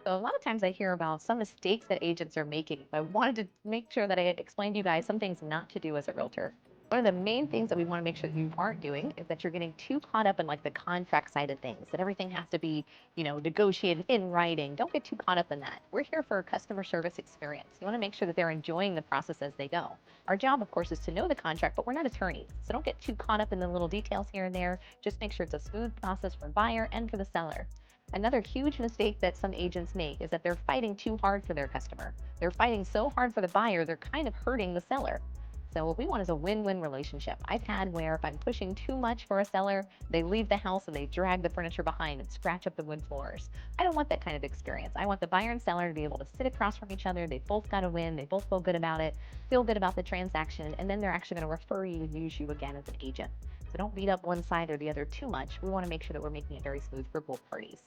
So a lot of times I hear about some mistakes that agents are making. I wanted to make sure that I explained to you guys some things not to do as a realtor. One of the main things that we want to make sure that you aren't doing is that you're getting too caught up in like the contract side of things, that everything has to be, negotiated in writing. Don't get too caught up in that. We're here for a customer service experience. You want to make sure that they're enjoying the process as they go. Our job, of course, is to know the contract, but we're not attorneys. So don't get too caught up in the little details here and there. Just make sure it's a smooth process for the buyer and for the seller. Another huge mistake that some agents make is that they're fighting too hard for their customer. They're fighting so hard for the buyer, they're kind of hurting the seller. So what we want is a win-win relationship. I've had where if I'm pushing too much for a seller, they leave the house and they drag the furniture behind and scratch up the wood floors. I don't want that kind of experience. I want the buyer and seller to be able to sit across from each other. They both got to win. They both feel good about it, feel good about the transaction, and then they're actually going to refer you and use you again as an agent. So don't beat up one side or the other too much. We want to make sure that we're making it very smooth for both parties.